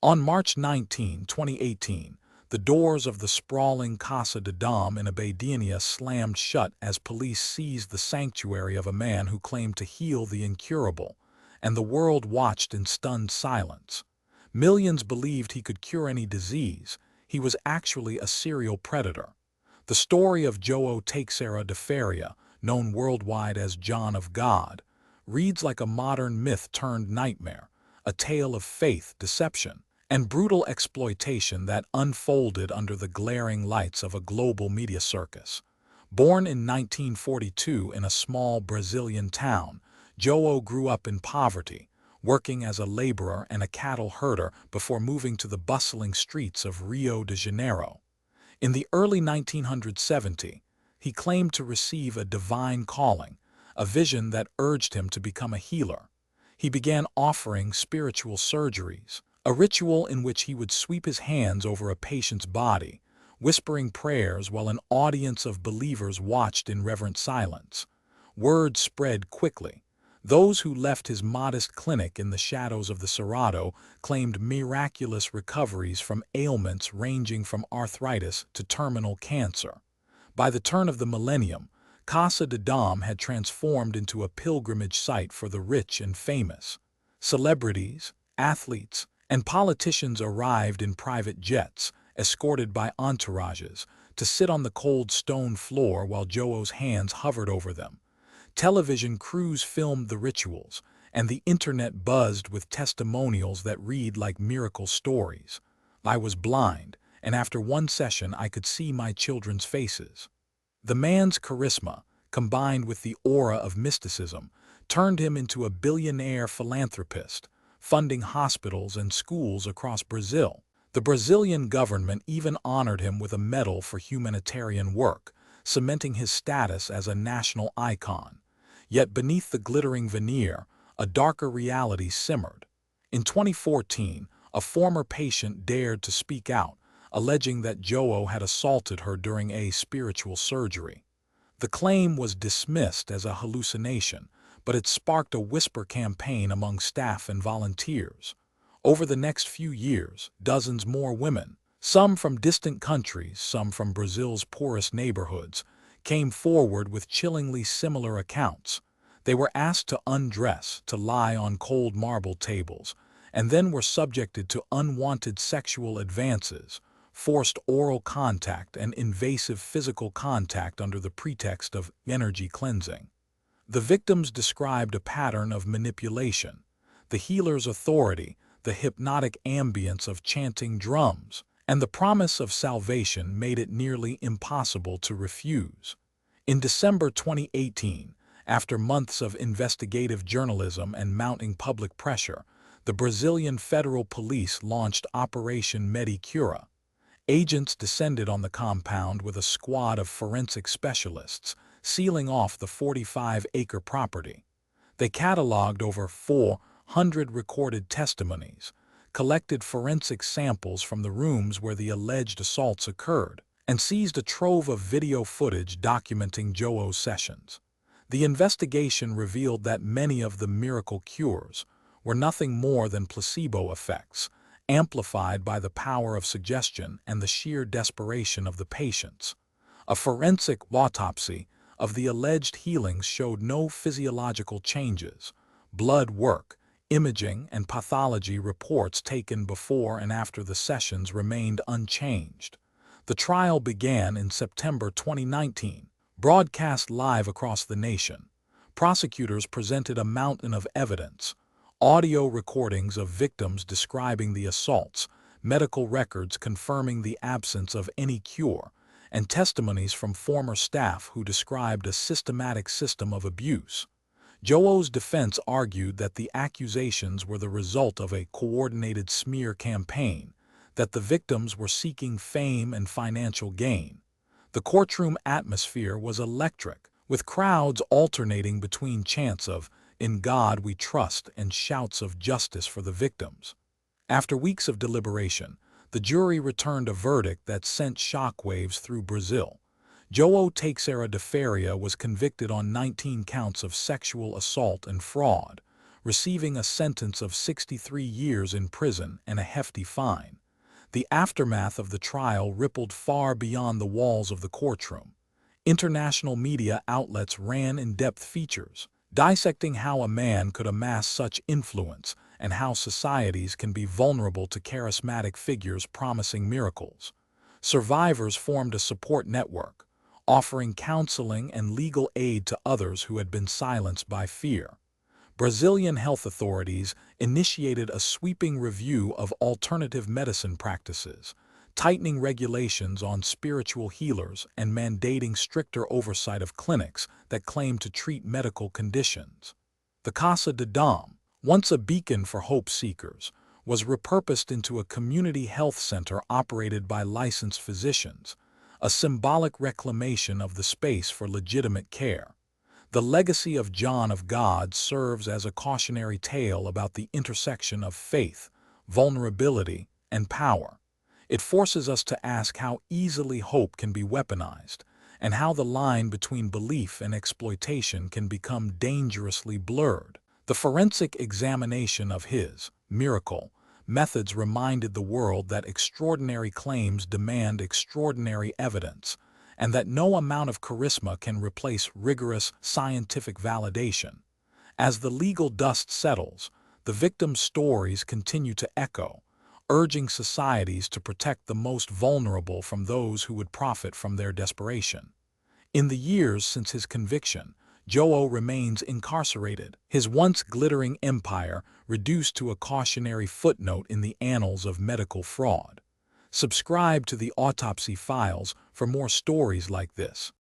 On March 19, 2018, the doors of the sprawling Casa de Dom in Abadiania slammed shut as police seized the sanctuary of a man who claimed to heal the incurable, and the world watched in stunned silence. Millions believed he could cure any disease. He was actually a serial predator. The story of João Teixeira de Faria, known worldwide as John of God, reads like a modern myth turned nightmare, a tale of faith, deception, and brutal exploitation that unfolded under the glaring lights of a global media circus. Born in 1942 in a small Brazilian town, João grew up in poverty, working as a laborer and a cattle herder before moving to the bustling streets of Rio de Janeiro. In the early 1970s, he claimed to receive a divine calling, a vision that urged him to become a healer. He began offering spiritual surgeries, a ritual in which he would sweep his hands over a patient's body, whispering prayers while an audience of believers watched in reverent silence. Word spread quickly. Those who left his modest clinic in the shadows of the Cerrado claimed miraculous recoveries from ailments ranging from arthritis to terminal cancer. By the turn of the millennium, Casa de Dom had transformed into a pilgrimage site for the rich and famous. Celebrities, athletes, and politicians arrived in private jets, escorted by entourages, to sit on the cold stone floor while João's hands hovered over them. Television crews filmed the rituals, and the internet buzzed with testimonials that read like miracle stories. I was blind, and after one session I could see my children's faces. The man's charisma, combined with the aura of mysticism, turned him into a billionaire philanthropist, funding hospitals and schools across Brazil. The Brazilian government even honored him with a medal for humanitarian work, cementing his status as a national icon. Yet beneath the glittering veneer, a darker reality simmered. In 2014, a former patient dared to speak out, alleging that João had assaulted her during a spiritual surgery. The claim was dismissed as a hallucination, but it sparked a whisper campaign among staff and volunteers. Over the next few years, dozens more women, some from distant countries, some from Brazil's poorest neighborhoods, came forward with chillingly similar accounts. They were asked to undress, to lie on cold marble tables, and then were subjected to unwanted sexual advances, forced oral contact, and invasive physical contact under the pretext of energy cleansing. The victims described a pattern of manipulation, the healer's authority, the hypnotic ambience of chanting drums, and the promise of salvation made it nearly impossible to refuse. In December 2018, after months of investigative journalism and mounting public pressure, the Brazilian Federal Police launched Operation Medicura. Agents descended on the compound with a squad of forensic specialists, sealing off the 45-acre property. They cataloged over 400 recorded testimonies, collected forensic samples from the rooms where the alleged assaults occurred, and seized a trove of video footage documenting João's sessions. The investigation revealed that many of the miracle cures were nothing more than placebo effects, amplified by the power of suggestion and the sheer desperation of the patients. A forensic autopsy of the alleged healings showed no physiological changes. Blood work, imaging, and pathology reports taken before and after the sessions remained unchanged. The trial began in September 2019, broadcast live across the nation. Prosecutors presented a mountain of evidence: audio recordings of victims describing the assaults, medical records confirming the absence of any cure, and testimonies from former staff who described a systematic system of abuse. João's defense argued that the accusations were the result of a coordinated smear campaign, that the victims were seeking fame and financial gain. The courtroom atmosphere was electric, with crowds alternating between chants of "In God We Trust" and shouts of justice for the victims. After weeks of deliberation, the jury returned a verdict that sent shockwaves through Brazil. João Teixeira de Faria was convicted on 19 counts of sexual assault and fraud, receiving a sentence of 63 years in prison and a hefty fine. The aftermath of the trial rippled far beyond the walls of the courtroom. International media outlets ran in-depth features, dissecting how a man could amass such influence and how societies can be vulnerable to charismatic figures promising miracles. Survivors formed a support network, offering counseling and legal aid to others who had been silenced by fear. Brazilian health authorities initiated a sweeping review of alternative medicine practices, tightening regulations on spiritual healers and mandating stricter oversight of clinics that claim to treat medical conditions. The Casa de Dom, once a beacon for hope seekers, was repurposed into a community health center operated by licensed physicians, a symbolic reclamation of the space for legitimate care. The legacy of John of God serves as a cautionary tale about the intersection of faith, vulnerability, and power. It forces us to ask how easily hope can be weaponized, and how the line between belief and exploitation can become dangerously blurred. The forensic examination of his miracle methods reminded the world that extraordinary claims demand extraordinary evidence, and that no amount of charisma can replace rigorous scientific validation. As the legal dust settles, the victims' stories continue to echo, urging societies to protect the most vulnerable from those who would profit from their desperation. In the years since his conviction, João remains incarcerated, his once glittering empire reduced to a cautionary footnote in the annals of medical fraud. Subscribe to the Autopsy Files for more stories like this.